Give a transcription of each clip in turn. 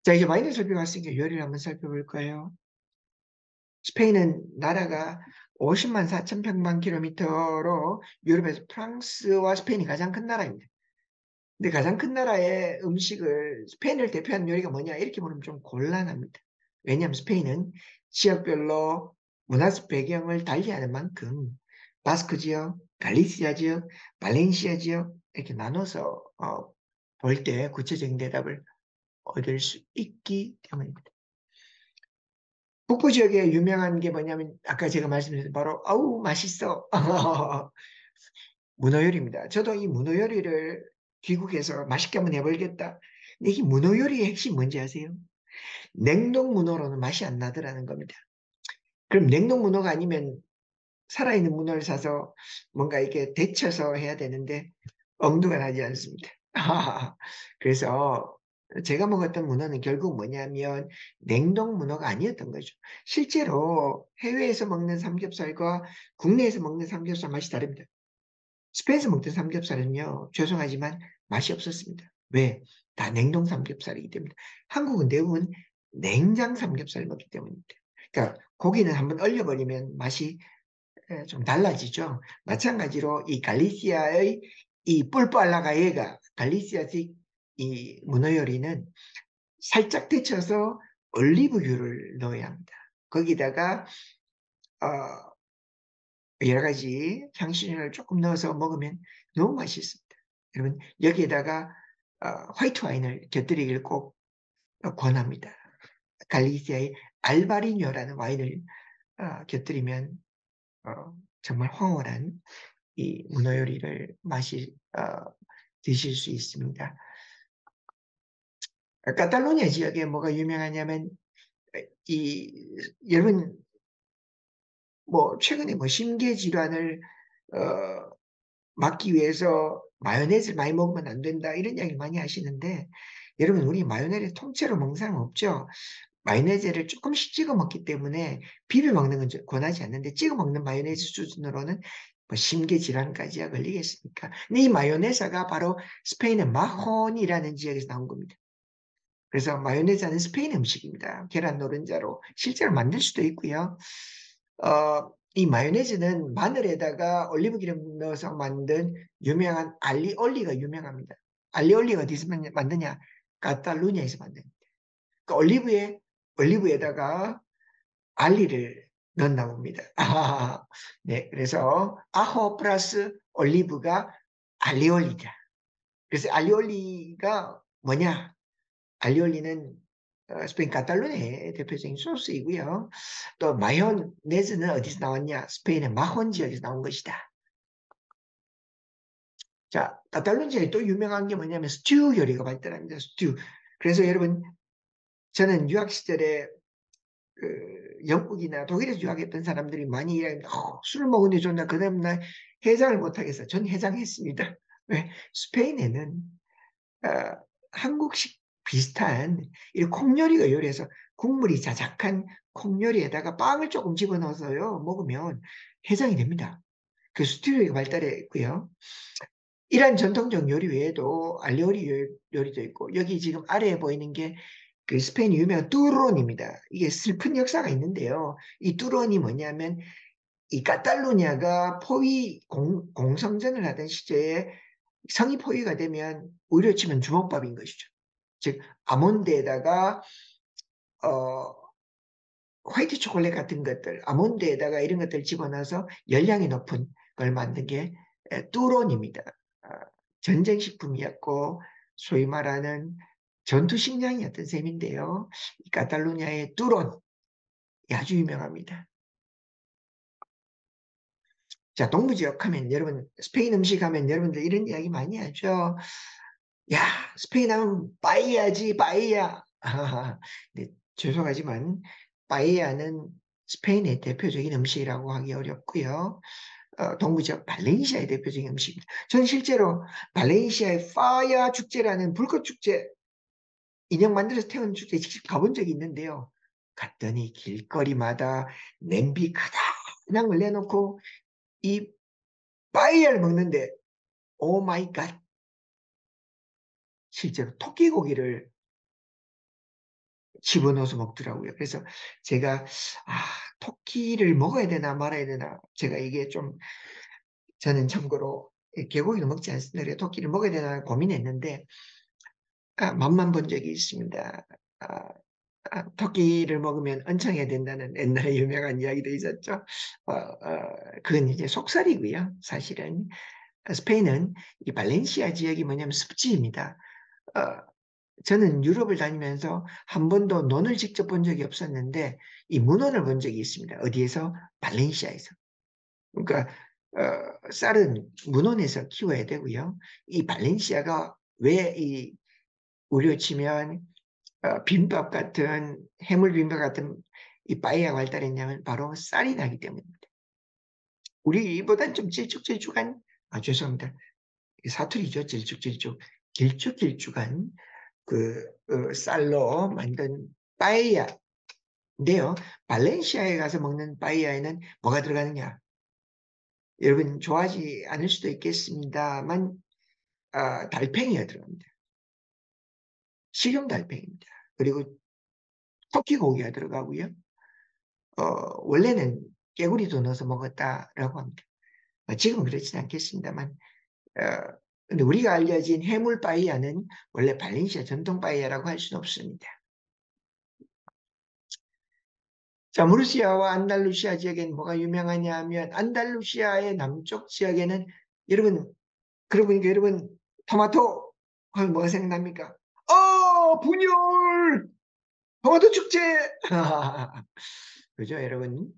자, 이제 와인을 살펴봤으니까 요리를 한번 살펴볼까요? 스페인은 나라가 50만 4천 평방킬로미터로 유럽에서 프랑스와 스페인이 가장 큰 나라입니다. 근데 가장 큰 나라의 음식을 스페인을 대표하는 요리가 뭐냐 이렇게 보면 좀 곤란합니다. 왜냐하면 스페인은 지역별로 문화적 배경을 달리하는 만큼 바스크 지역, 갈리시아 지역, 발렌시아 지역 이렇게 나눠서 볼 때 구체적인 대답을 얻을 수 있기 때문입니다. 북부 지역에 유명한 게 뭐냐면 아까 제가 말씀드린 바로 아우 맛있어 문어 요리입니다. 저도 이 문어 요리를 귀국해서 맛있게 한번 해보겠다. 근데 이 문어 요리의 핵심 뭔지 아세요? 냉동 문어로는 맛이 안 나더라는 겁니다. 그럼 냉동 문어가 아니면 살아있는 문어를 사서 뭔가 이렇게 데쳐서 해야 되는데 엄두가 나지 않습니다. 그래서 제가 먹었던 문어는 결국 뭐냐면 냉동 문어가 아니었던 거죠. 실제로 해외에서 먹는 삼겹살과 국내에서 먹는 삼겹살 맛이 다릅니다. 스페인에서 먹던 삼겹살은요, 죄송하지만 맛이 없었습니다. 왜? 다 냉동 삼겹살이기 때문에. 한국은 대부분 냉장 삼겹살을 먹기 때문입니다. 그러니까 고기는 한번 얼려버리면 맛이 좀 달라지죠. 마찬가지로 이 갈리시아의 이 뿔빨라가예가 갈리시아식 이 문어 요리는 살짝 데쳐서 올리브유를 넣어야 합니다. 거기다가 어, 여러 가지 향신료를 조금 넣어서 먹으면 너무 맛있습니다. 여러분 여기에다가 화이트 와인을 곁들이기를 꼭 권합니다. 갈리시아의 알바리뇨라는 와인을 곁들이면 정말 황홀한 이 문어 요리를 드실 수 있습니다. 카탈로니아 지역에 뭐가 유명하냐면 이 여러분 뭐 최근에 뭐 심계 질환을 어, 막기 위해서 마요네즈를 많이 먹으면 안 된다 이런 이야기 많이 하시는데 여러분 우리 마요네즈 통째로 먹는 사람 없죠? 마요네즈를 조금씩 찍어 먹기 때문에 비벼 먹는 건 권하지 않는데 찍어 먹는 마요네즈 수준으로는 뭐 심계질환까지야 걸리겠습니까? 근데 이 마요네즈가 바로 스페인의 마혼이라는 지역에서 나온 겁니다. 그래서 마요네즈는 스페인 음식입니다. 계란 노른자로 실제로 만들 수도 있고요. 이 마요네즈는 마늘에다가 올리브 기름 넣어서 만든 유명한 알리올리가 유명합니다. 알리올리가 어디서 만드냐? 카탈루냐에서 만듭니다. 그 올리브에다가 알리를 넣나 봅니다. 네, 그래서 아호 플러스 올리브가 알리올리다. 그래서 알리올리가 뭐냐? 알리올리는 스페인 카탈루냐의 대표적인 소스이고요. 또 마요네즈는 어디서 나왔냐? 스페인의 마혼 지역에서 나온 것이다. 자, 카탈루냐에 또 유명한 게 뭐냐면 스튜 요리가 발달합니다. 스튜. 그래서 여러분, 저는 유학 시절에 영국이나 독일에서 유학했던 사람들이 많이 이야기합니다. 술 먹은데 좋나 그 다음날 해장을 못하겠어. 전 해장했습니다. 왜? 스페인에는 어, 한국식 비슷한 이 콩요리가 요리해서 국물이 자작한 콩요리에다가 빵을 조금 집어넣어서요 먹으면 해장이 됩니다. 그 스튜디오가 발달했고요. 이란 전통적 요리 외에도 알리오리 요리도 있고 여기 지금 아래에 보이는 게 그 스페인 유명한 뚜론입니다. 이게 슬픈 역사가 있는데요. 이 뚜론이 뭐냐면 이 카탈루냐가 공성전을 하던 시절에 성이 포위가 되면 우리로 치면 주먹밥인 것이죠. 즉 아몬드에다가 어, 화이트 초콜릿 같은 것들, 아몬드에다가 이런 것들 집어넣어서 열량이 높은 걸 만든 게 뚜론입니다. 아, 전쟁식품이었고 소위 말하는 전투식량이었던 셈인데요. 이 카탈루냐의 뚜론 아주 유명합니다. 자, 동부 지역 하면 여러분 스페인 음식 하면 여러분들 이런 이야기 많이 하죠. 야, 스페인 하면 빠이야지, 빠이야. 네, 죄송하지만 빠이야는 스페인의 대표적인 음식이라고 하기 어렵고요. 동부 지역 발렌시아의 대표적인 음식입니다. 저는 실제로 발렌시아의 파야 축제라는 불꽃 축제 인형 만들어서 태우는 축제에 직접 가본 적이 있는데요. 갔더니 길거리마다 냄비 가득한 걸 내놓고 이 빠이야를 먹는데 오 마이 갓 실제로 토끼 고기를 집어넣어서 먹더라고요. 그래서 제가 토끼를 먹어야 되나 말아야 되나, 제가 이게 좀, 저는 참고로 개고기도 먹지 않습니다. 그래서 토끼를 먹어야 되나 고민했는데 맛만 본 적이 있습니다. 아, 토끼를 먹으면 언청해야 된다는 옛날에 유명한 이야기도 있었죠. 그건 이제 속설이고요. 사실은 스페인은 이 발렌시아 지역이 뭐냐면 습지입니다. 어, 저는 유럽을 다니면서 한 번도 논을 직접 본 적이 없었는데 이 문헌을 본 적이 있습니다. 어디에서? 발렌시아에서. 그러니까 쌀은 문헌에서 키워야 되고요. 이 발렌시아가 왜 이 우리로 치면 비빔밥 같은 해물 비빔밥 같은 이 빠에야가 발달했냐면 바로 쌀이 나기 때문입니다. 우리보단 좀 질쭉질쭉한, 죄송합니다. 사투리죠. 질쭉질쭉. 길쭉길쭉한 그 쌀로 만든 빠에야인데요. 발렌시아에 가서 먹는 빠에야에는 뭐가 들어가느냐? 여러분 좋아하지 않을 수도 있겠습니다만 달팽이가 들어갑니다. 식용 달팽이입니다. 그리고 토끼 고기가 들어가고요. 원래는 깨구리도 넣어서 먹었다라고 합니다. 지금은 그렇지는 않겠습니다만, 어, 근데 우리가 알려진 해물 빠이야는 원래 발렌시아 전통 빠이야라고 할 수는 없습니다. 자, 무르시아와 안달루시아 지역에는 뭐가 유명하냐 하면 안달루시아의 남쪽 지역에는 여러분, 그러고 보니까 여러분 토마토 하면 뭐가 생각납니까? 분열! 토마토 축제! 그죠, 여러분?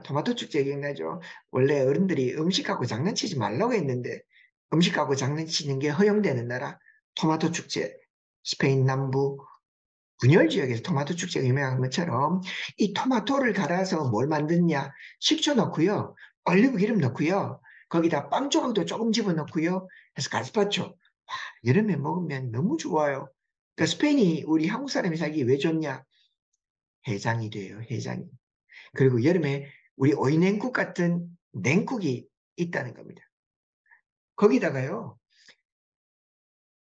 토마토 축제 기억나죠? 원래 어른들이 음식하고 장난치지 말라고 했는데 음식하고 장난치는 게 허용되는 나라 토마토 축제. 스페인 남부 분열 지역에서 토마토 축제가 유명한 것처럼 이 토마토를 갈아서 뭘 만드냐? 식초 넣고요. 올리브 기름 넣고요. 거기다 빵 조각도 조금 집어넣고요. 해서 가스파초. 와, 여름에 먹으면 너무 좋아요. 그러니까 스페인이 우리 한국 사람이 살기 왜 좋냐? 해장이 돼요, 해장이. 그리고 여름에 우리 오이냉국 같은 냉국이 있다는 겁니다. 거기다가요,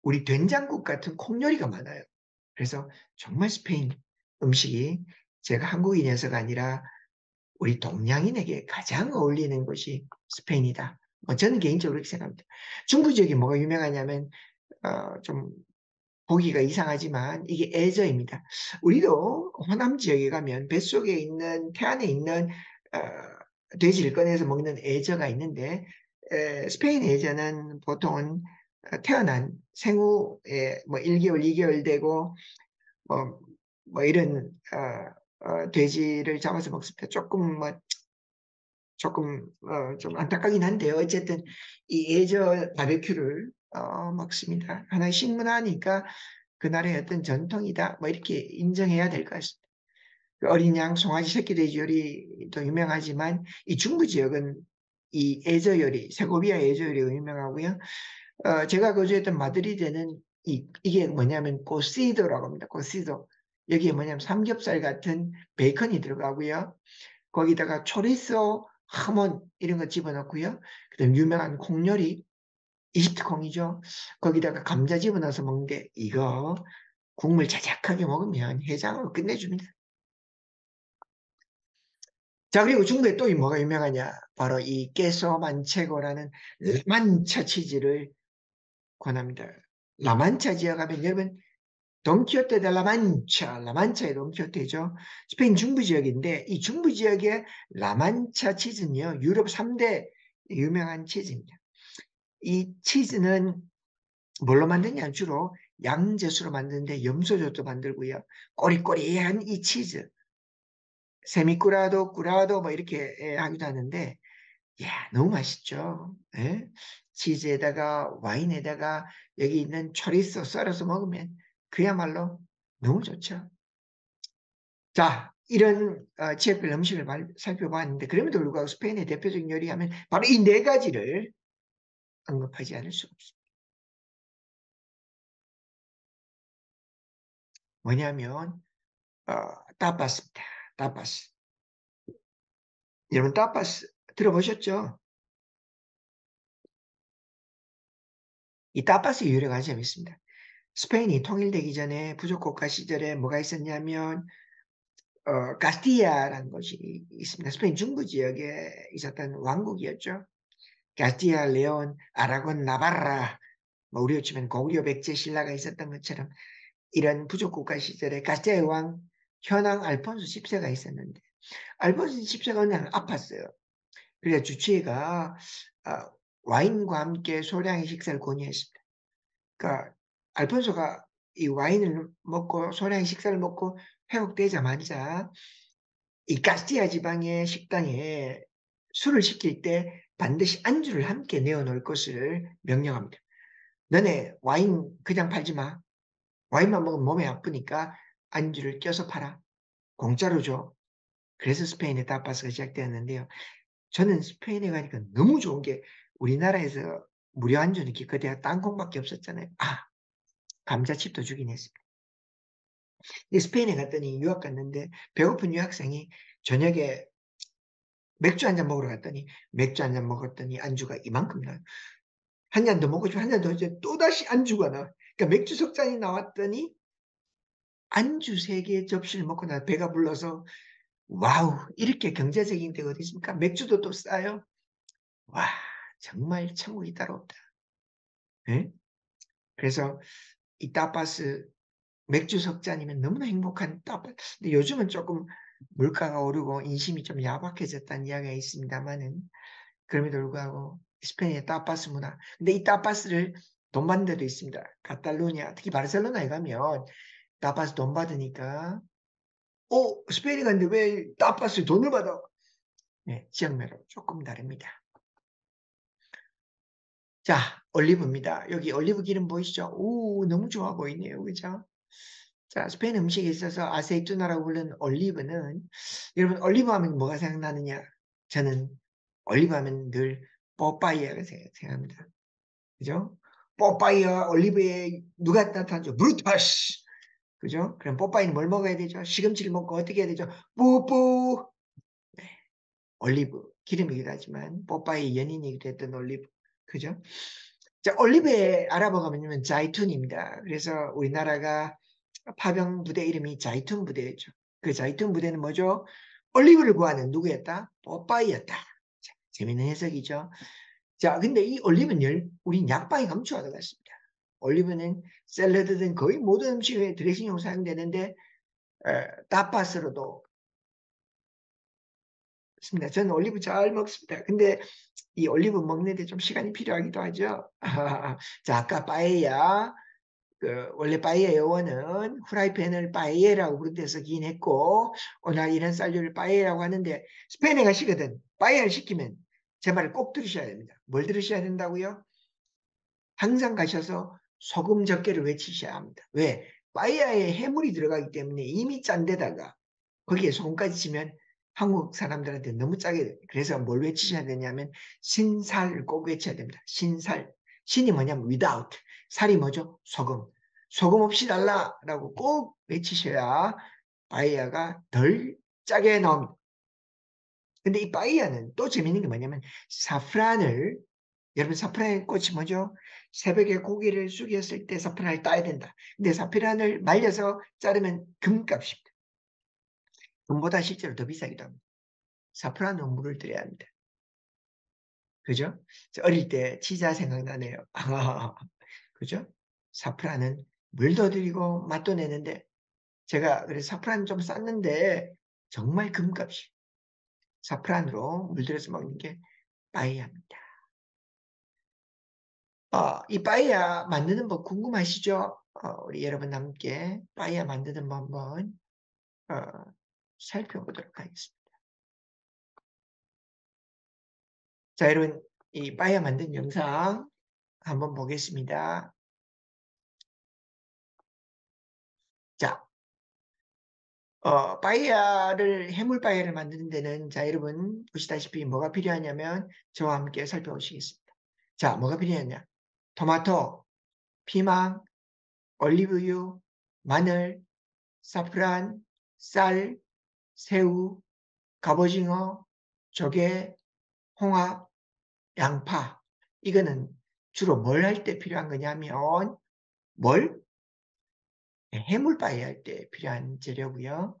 우리 된장국 같은 콩요리가 많아요. 그래서 정말 스페인 음식이 제가 한국인이어서가 아니라 우리 동양인에게 가장 어울리는 것이 스페인이다. 저는 개인적으로 그렇게 생각합니다. 중부 지역이 뭐가 유명하냐면 좀 보기가 이상하지만 이게 애저입니다. 우리도 호남 지역에 가면 뱃속에 있는 태안에 있는 돼지를 꺼내서 먹는 애저가 있는데 스페인 애저는 보통은 태어난 생후에 뭐 1개월, 2개월 되고 뭐, 뭐 이런 돼지를 잡아서 먹습니다. 조금 좀 안타깝긴 한데요. 어쨌든 이 애저 바베큐를 먹습니다. 하나의 식문화니까 그날의 어떤 전통이다. 뭐 이렇게 인정해야 될 것 같습니다. 그 어린 양 송아지 새끼 돼지 요리도 유명하지만 이 중부 지역은 이 애저 요리, 세고비아 애저 요리가 유명하고요. 제가 거주했던 마드리드에는 이게 뭐냐면 고시도라고 합니다. 고시도. 여기에 뭐냐면 삼겹살 같은 베이컨이 들어가고요. 거기다가 초리소, 하몬 이런 거 집어넣고요. 그다음 유명한 콩 요리, 이집트 콩이죠. 거기다가 감자 집어넣어서 먹는 게 이거 국물 자작하게 먹으면 해장으로 끝내줍니다. 자, 그리고 중국에 또 뭐가 유명하냐? 바로 이 깨소 만체고라는 라만차 치즈를 권합니다. 라만차 지역 가면 여러분 돈키호테 데 라만차, 라만차의 돈키호테죠. 스페인 중부 지역인데 이 중부 지역의 라만차 치즈는요. 유럽 3대 유명한 치즈입니다. 이 치즈는 뭘로 만드냐? 주로 양재수로 만드는데 염소젓도 만들고요. 꼬리꼬리한 이 치즈, 세미꾸라도, 꾸라도 뭐 이렇게 하기도 하는데 너무 맛있죠. 예? 치즈에다가 와인에다가 여기 있는 초리소 썰어서 먹으면 그야말로 너무 좋죠. 자, 이런 지역별 음식을 살펴봤는데 그럼에도 불구하고 스페인의 대표적인 요리하면 바로 이 네 가지를 언급하지 않을 수 없습니다. 뭐냐면 타파스입니다. 타파스. 여러분 타파스 들어보셨죠? 이 타파스의 유래가 재밌습니다. 스페인이 통일되기 전에 부족국가 시절에 뭐가 있었냐면 가스티아라는 곳이 있습니다. 스페인 중부 지역에 있었던 왕국이었죠. 가스티아, 레온, 아라곤, 나바라, 뭐 우리로 치면 고구려 백제 신라가 있었던 것처럼 이런 부족국가 시절에 가스티아의 왕 현왕 알폰소 10세가 있었는데 알폰소 10세가 어느 날 아팠어요. 그래서 주치의가 와인과 함께 소량의 식사를 권유했습니다. 그러니까 알폰소가 이 와인을 먹고 소량의 식사를 먹고 회복되자마자 이 가스티아 지방의 식당에 술을 시킬 때 반드시 안주를 함께 내어놓을 것을 명령합니다. 너네 와인 그냥 팔지 마. 와인만 먹으면 몸에 아프니까 안주를 껴서 팔아. 공짜로 줘. 그래서 스페인의 타파스가 시작되었는데요. 저는 스페인에 가니까 너무 좋은 게 우리나라에서 무료 안주는 기껏해야 땅콩밖에 없었잖아요. 감자칩도 주긴 했습니다. 스페인에 갔더니 유학 갔는데 배고픈 유학생이 저녁에 맥주 한 잔 먹으러 갔더니 맥주 한 잔 먹었더니 안주가 이만큼 나요. 한 잔 더 먹고 싶어 한 잔 더 이제 또다시 안주가 나. 그러니까 맥주 석 잔이 나왔더니 안주 3개 접시를 먹고 나 배가 불러서 와우 이렇게 경제적인 데가 어디 있습니까? 맥주도 또 싸요. 와 정말 천국이 따로 없다. 네? 그래서 이 타파스 맥주 석 잔이면 너무나 행복한 타파스. 근데 요즘은 조금 물가가 오르고 인심이 좀 야박해졌다는 이야기가 있습니다만은 그럼에도 불구하고 스페인의 타파스 문화. 근데 이 타파스를 돈 받는 데도 있습니다. 카탈루냐, 특히 바르셀로나에 가면 타파스 돈 받으니까 스페인에 갔는데 왜 타파스 돈을 받아? 네, 지역마다 조금 다릅니다. 자, 올리브입니다. 여기 올리브 기름 보이시죠? 오, 너무 좋아 보이네요. 그죠? 자, 스페인 음식에 있어서 아세이투나라고 부르는 올리브는 여러분 올리브 하면 뭐가 생각나느냐? 저는 올리브 하면 늘 뽀빠이야가 생각합니다. 그죠? 뽀빠이와 올리브에 누가 나타나죠? 브루타스. 그죠? 그럼 뽀빠이는 뭘 먹어야 되죠? 시금치를 먹고 어떻게 해야 되죠? 뿌뿌. 네. 올리브. 기름이기도 하지만 뽀빠이 연인이기도 했던 올리브. 그죠? 자, 올리브의 아랍어가 뭐냐면 자이툰입니다. 그래서 우리나라가 파병 부대 이름이 자이툰 부대였죠. 그 자이툰 부대는 뭐죠? 올리브를 구하는 누구였다? 뽀빠이였다. 자, 재밌는 해석이죠. 자, 근데 이 올리브는 우린 약방이 감추어야 같습니다. 올리브는 샐러드든 거의 모든 음식에 드레싱용으로 사용되는데 타파스로도 습니다. 저는 올리브 잘 먹습니다. 근데 이 올리브 먹는데 좀 시간이 필요하기도 하죠. 자, 아까 빠에야 원래 빠에야 영어는 후라이팬을 빠에야라고 부른 데서 긴 했고 오늘 이런 쌀류를 빠에야라고 하는데 스페인에 가시거든 빠에야를 시키면 제 말을 꼭 들으셔야 됩니다. 뭘 들으셔야 된다고요? 항상 가셔서 소금 적게를 외치셔야 합니다. 왜? 빠에야에 해물이 들어가기 때문에 이미 짠 데다가 거기에 소금까지 치면 한국 사람들한테 너무 짜게 돼요. 그래서 뭘 외치셔야 되냐면 신살을 꼭 외쳐야 됩니다. 신살. 신이 뭐냐면 without. 살이 뭐죠? 소금. 소금 없이 달라라고 꼭 외치셔야 빠에야가 덜 짜게 나옵니다. 근데 이 빠에야는 또 재밌는 게 뭐냐면 사프란을 여러분 사프란의 꽃이 뭐죠? 새벽에 고기를 숙였을 때 사프란을 따야 된다. 근데 사프란을 말려서 자르면 금값입니다. 금보다 실제로 더 비싸기도 합니다. 사프란으로 물을 들여야 합니다. 그죠? 어릴 때 치자 생각나네요. 그죠? 사프란은 물도 들이고 맛도 내는데 제가 그래서 사프란 좀 쌌는데 정말 금값이 사프란으로 물들여서 먹는 게 빠에야입니다. 이 빠에야 만드는 법 궁금하시죠? 우리 여러분 함께 빠에야 만드는 법 한번 어, 살펴보도록 하겠습니다. 자, 여러분 이 빠에야 만든 영상 한번 보겠습니다. 자, 빠에야를 해물 빠에야를 만드는 데는 자 여러분 보시다시피 뭐가 필요하냐면 저와 함께 살펴보시겠습니다. 자, 뭐가 필요하냐? 토마토, 피망, 올리브유, 마늘, 사프란, 쌀, 새우, 갑오징어, 조개, 홍합, 양파. 이거는 주로 뭘 할 때 필요한 거냐면 뭘? 해물 빠이 할 때 필요한 재료고요.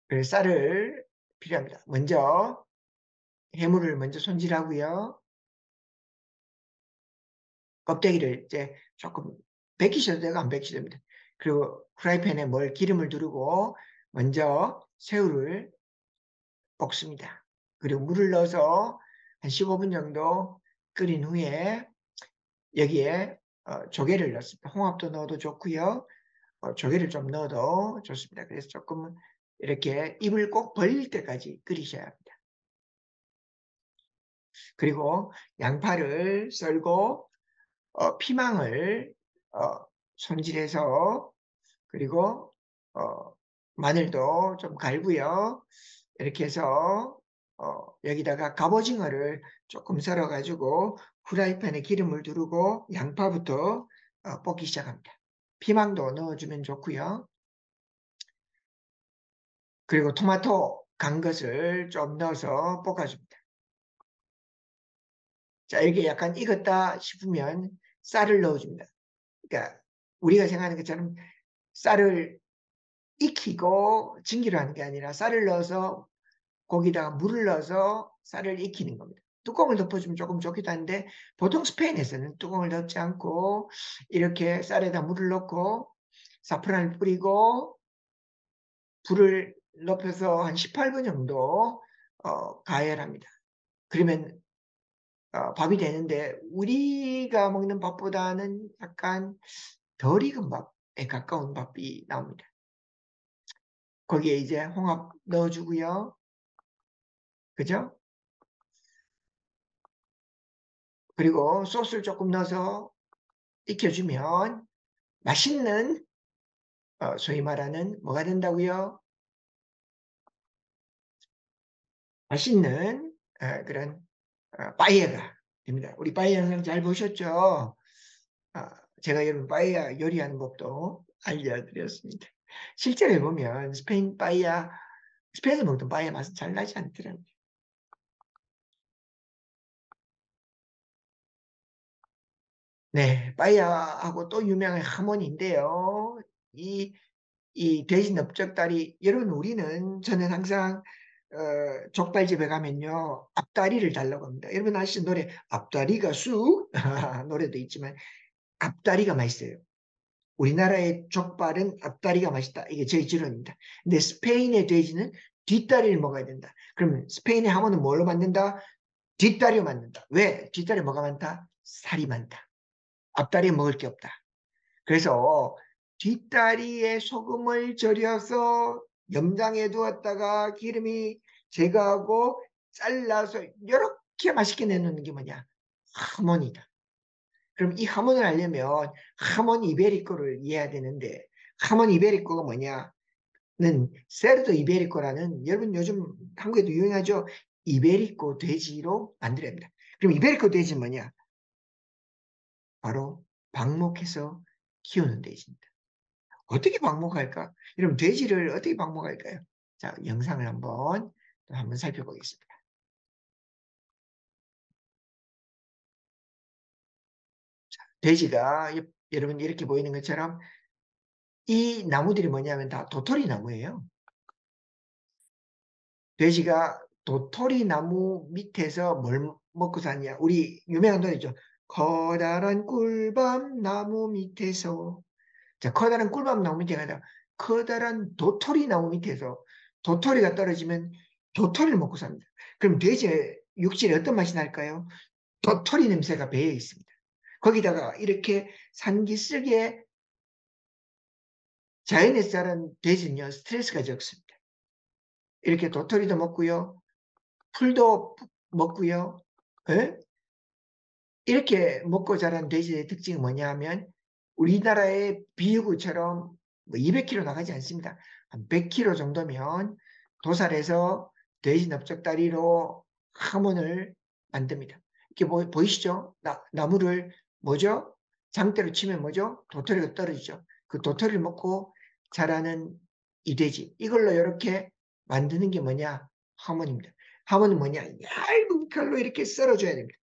그래서 쌀을 필요합니다. 먼저 해물을 먼저 손질하고요. 껍데기를 이제 조금 벗기셔도 되고 안 벗기셔도 됩니다. 그리고 프라이팬에 기름을 두르고 먼저 새우를 볶습니다. 그리고 물을 넣어서 한 15분 정도 끓인 후에 여기에 조개를 넣습니다. 홍합도 넣어도 좋고요. 조개를 좀 넣어도 좋습니다. 그래서 조금 이렇게 입을 꼭 벌릴 때까지 끓이셔야 합니다. 그리고 양파를 썰고 피망을 손질해서 그리고 마늘도 좀 갈고요. 이렇게 해서 여기다가 갑오징어를 조금 썰어 가지고 프라이팬에 기름을 두르고 양파부터 볶기 시작합니다. 피망도 넣어주면 좋고요. 그리고 토마토 간 것을 좀 넣어서 볶아줍니다. 자, 이렇게 약간 익었다 싶으면 쌀을 넣어줍니다. 그러니까 우리가 생각하는 것처럼 쌀을 익히고 증기로 하는 게 아니라 쌀을 넣어서 거기다가 물을 넣어서 쌀을 익히는 겁니다. 뚜껑을 덮어주면 조금 좋기도 한데 보통 스페인에서는 뚜껑을 덮지 않고 이렇게 쌀에다 물을 넣고 사프란을 뿌리고 불을 높여서 한 18분 정도 가열합니다. 그러면 밥이 되는데 우리가 먹는 밥보다는 약간 덜 익은 밥에 가까운 밥이 나옵니다. 거기에 이제 홍합 넣어주고요. 그죠? 그리고 소스를 조금 넣어서 익혀주면 맛있는 소위 말하는 뭐가 된다고요? 맛있는 그런 빠에야가 됩니다. 우리 빠에야 영상 잘 보셨죠? 제가 여러분 빠에야 요리하는 법도 알려드렸습니다. 실제로 보면 스페인 빠에야, 스페인에서 먹던 빠에야 맛은 잘 나지 않더라고요. 네, 빠에야하고 또 유명한 하모니인데요. 이 이 돼지 넓적다리 여러분 저는 항상 족발집에 가면요 앞다리를 달라고 합니다. 여러분 아시죠? 노래 앞다리가 쑥 노래도 있지만 앞다리가 맛있어요. 우리나라의 족발은 앞다리가 맛있다. 이게 제 지론입니다. 근데 스페인의 돼지는 뒷다리를 먹어야 된다. 그러면 스페인의 하모는 뭘로 만든다? 뒷다리로 만든다. 왜? 뒷다리 뭐가 많다? 살이 많다. 앞다리에 먹을 게 없다. 그래서 뒷다리에 소금을 절여서 염장해 두었다가 기름이 제거하고 잘라서 이렇게 맛있게 내놓는 게 뭐냐? 하모니다. 그럼 이 하모니를 알려면 하모니 이베리코를 이해해야 되는데 하모니 이베리코가 뭐냐? 는 세르도 이베리코라는 여러분 요즘 한국에도 유행하죠? 이베리코 돼지로 만들어야 합니다. 그럼 이베리코 돼지는 뭐냐? 바로 방목해서 키우는 돼지입니다. 어떻게 방목할까? 여러분 돼지를 어떻게 방목할까요? 자, 영상을 한번 살펴보겠습니다. 돼지가 여러분 이렇게 보이는 것처럼 이 나무들이 뭐냐면 다 도토리 나무예요. 돼지가 도토리 나무 밑에서 뭘 먹고 사냐? 우리 유명한 노래죠. 커다란 꿀밤 나무 밑에서. 자, 커다란 꿀밤 나무 밑에 가다 커다란 도토리 나무 밑에서 도토리가 떨어지면 도토리를 먹고 삽니다. 그럼 돼지의 육질에 어떤 맛이 날까요? 도토리 냄새가 배어 있습니다. 거기다가 이렇게 산기슭에 자연에서 자란 돼지는요, 스트레스가 적습니다. 이렇게 도토리도 먹고요, 풀도 먹고요, 예? 이렇게 먹고 자란 돼지의 특징이 뭐냐 하면 우리나라의 비유구처럼 뭐 200kg 나가지 않습니다. 한 100kg 정도면 도살해서 돼지 넓적다리로 하문을 만듭니다. 이렇게 보이시죠? 나무를 뭐죠? 장대로 치면 뭐죠? 도토리가 떨어지죠. 그 도토리를 먹고 자라는 이 돼지. 이걸로 이렇게 만드는 게 뭐냐? 하문입니다. 하문은 뭐냐? 얇은 칼로 이렇게 썰어줘야 됩니다.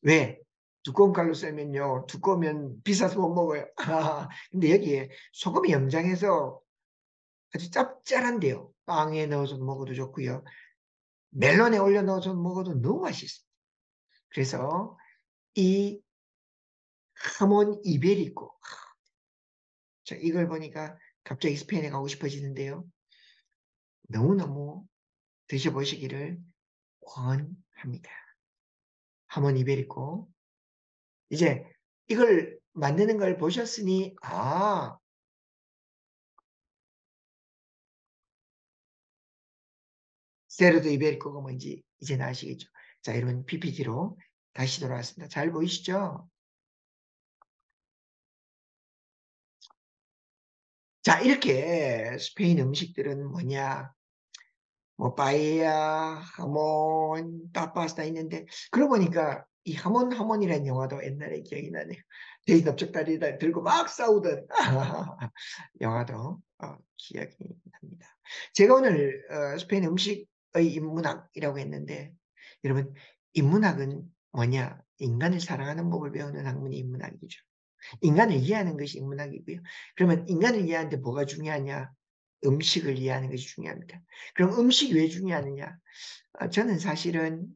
왜? 두꺼운 칼로 썰면요. 두꺼우면 비싸서 못 먹어요. 근데 여기에 소금이 염장해서 아주 짭짤한데요. 빵에 넣어서 먹어도 좋고요. 멜론에 올려 넣어서 먹어도 너무 맛있어요. 그래서 이 하몬 이베리코. 자, 이걸 보니까 갑자기 스페인에 가고 싶어지는데요. 너무너무 드셔보시기를 권합니다. 하몬 이베리코. 이제 이걸 만드는 걸 보셨으니, 세르도 이베리코가 뭔지 이제 아시겠죠? 자, 여러분 PPT로 다시 돌아왔습니다. 잘 보이시죠? 자, 이렇게 스페인 음식들은 뭐냐? 뭐 빠에야, 하몬, 타파스타 있는데 그러고 보니까 이 하몬이라는 영화도 옛날에 기억이 나네요. 돼지 넓적다리 들고 막 싸우던 영화도 기억이 납니다. 제가 오늘 스페인 음식의 인문학이라고 했는데 여러분 인문학은 뭐냐? 인간을 사랑하는 법을 배우는 학문이 인문학이죠. 인간을 이해하는 것이 인문학이고요. 그러면 인간을 이해하는데 뭐가 중요하냐? 음식을 이해하는 것이 중요합니다. 그럼 음식이 왜 중요하느냐? 저는 사실은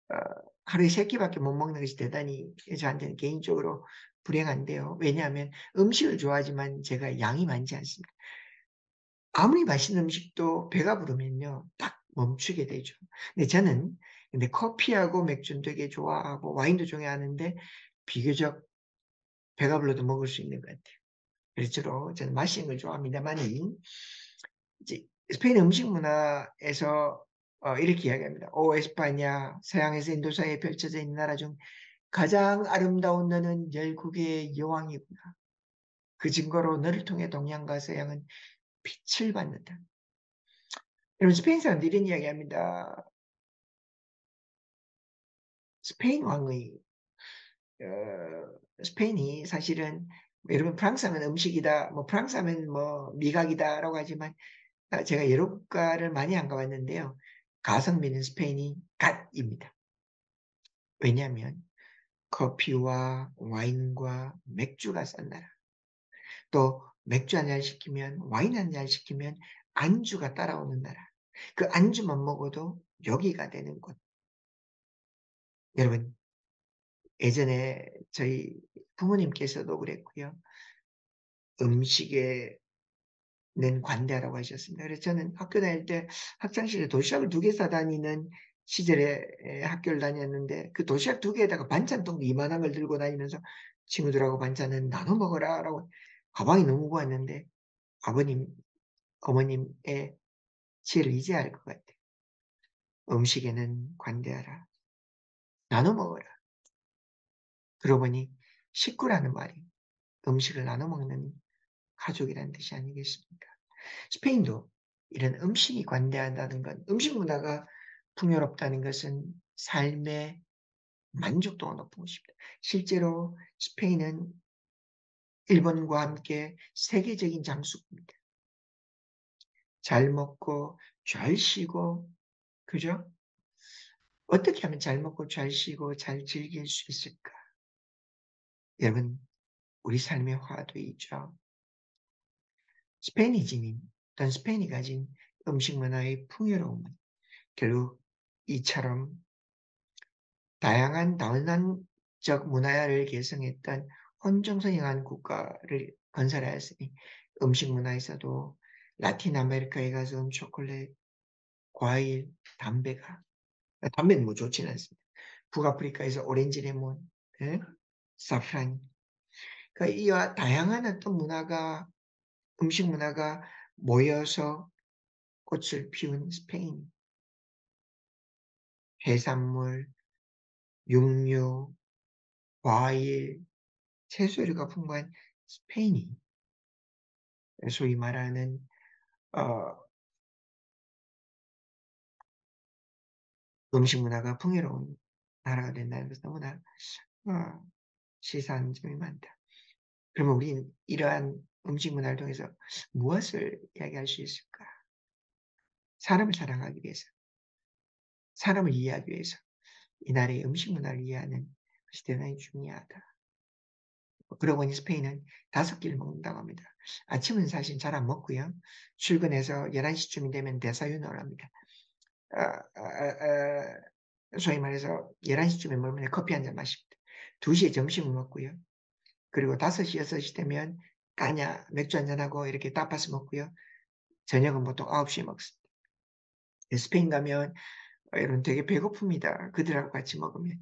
어, 하루에 3끼밖에 못 먹는 것이 대단히 저한테는 개인적으로 불행한데요. 왜냐하면 음식을 좋아하지만 제가 양이 많지 않습니다. 아무리 맛있는 음식도 배가 부르면요, 딱 멈추게 되죠. 근데 커피하고 맥주는 되게 좋아하고 와인도 좋아하는데 비교적 배가 불러도 먹을 수 있는 것 같아요. 그래서 저는 마시는 걸 좋아합니다만은 이제 스페인 음식 문화에서 이렇게 이야기합니다. 오 에스파냐 서양에서 인도 사이에 펼쳐져 있는 나라 중 가장 아름다운 너는 열국의 여왕이구나. 그 증거로 너를 통해 동양과 서양은 빛을 받는다. 여러분 스페인 사람들이 이런 이야기합니다. 스페인 왕의 스페인이 사실은 여러분 프랑스 하면 음식이다, 뭐 프랑스 하면 뭐 미각이다라고 하지만 제가 여러 국가를 많이 안 가봤는데요. 가성비는 스페인이 갓입니다. 왜냐하면 커피와 와인과 맥주가 싼 나라. 또 맥주 한 잔 시키면 와인 한 잔 시키면 안주가 따라오는 나라. 그 안주만 먹어도 요기가 되는 곳. 여러분 예전에 저희 부모님께서도 그랬고요. 음식에 는 관대하라고 하셨습니다. 그래서 저는 학교 다닐 때 학창시절에 도시락을 2개 싸다니는 시절에 학교를 다녔는데 그 도시락 2개에다가 반찬통 이만한 걸 들고 다니면서 친구들하고 반찬은 나눠 먹어라 라고 가방이 너무 무거웠는데 아버님, 어머님의 지혜를 이제 알 것 같아요. 음식에는 관대하라. 나눠 먹어라. 그러고 보니 식구라는 말이 음식을 나눠 먹는 가족이라는 뜻이 아니겠습니까? 스페인도 이런 음식이 관대하다는 것, 음식 문화가 풍요롭다는 것은 삶의 만족도가 높은 것입니다. 실제로 스페인은 일본과 함께 세계적인 장수입니다. 잘 먹고 잘 쉬고, 그죠? 어떻게 하면 잘 먹고 잘 쉬고 잘 즐길 수 있을까? 여러분, 우리 삶의 화두이죠. 스페인이 지닌, 어떤 스페인이 가진 음식 문화의 풍요로움은 결국 이처럼 다양한 다문화적 문화를 계승했던 헌정성행한 국가를 건설하였으니 음식 문화에서도 라틴 아메리카에 가서 초콜릿, 과일, 담배는 뭐 좋지는 않습니다. 북아프리카에서 오렌지 레몬, 예? 사프란. 그러니까 이와 다양한 어떤 음식 문화가 모여서 꽃을 피운 스페인. 해산물, 육류, 과일, 채소류가 풍부한 스페인이 소위 말하는 어, 음식 문화가 풍요로운 나라가 된다는 것은 너무나 어, 시사하는 점이 많다. 그러면 우리는 이러한 음식 문화를 통해서 무엇을 이야기할 수 있을까? 사람을 사랑하기 위해서, 사람을 이해하기 위해서 이 나라의 음식 문화를 이해하는 그것이 대단히 중요하다. 그러고 보니 스페인은 5끼를 먹는다고 합니다. 아침은 사실 잘 안 먹고요. 출근해서 11시쯤이 되면 대사윤회를 합니다. 아, 아, 소위 말해서 11시쯤에 먹으면 커피 한 잔 마십니다. 2시에 점심을 먹고요. 그리고 5시, 6시 되면 까냐, 맥주 한 잔하고 이렇게 타파스 먹고요. 저녁은 보통 9시에 먹습니다. 스페인 가면 여러분 되게 배고픕니다. 그들하고 같이 먹으면.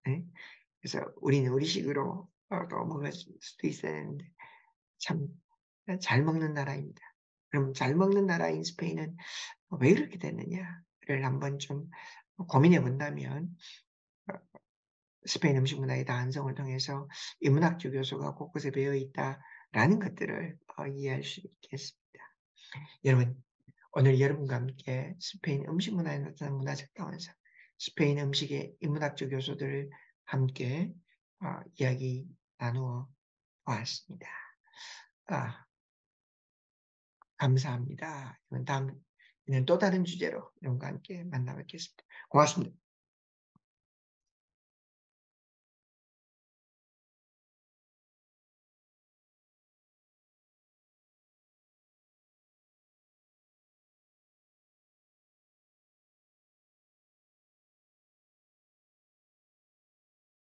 네? 그래서 우리는 우리식으로 또 먹을 수도 있어야 되는데 참 잘 먹는 나라입니다. 그럼 잘 먹는 나라인 스페인은 왜 그렇게 됐느냐를 한번 좀 고민해 본다면 스페인 음식 문화의 다양성을 통해서 인문학적 요소가 곳곳에 배어 있다라는 것들을 이해할 수 있겠습니다. 여러분, 오늘 여러분과 함께 스페인 음식 문화에 나타난 문화적 다원성, 스페인 음식의 인문학적 요소들을 함께 이야기 나누어 보았습니다. 아, 감사합니다. 다음에는 또 다른 주제로 여러분과 함께 만나 뵙겠습니다. 고맙습니다.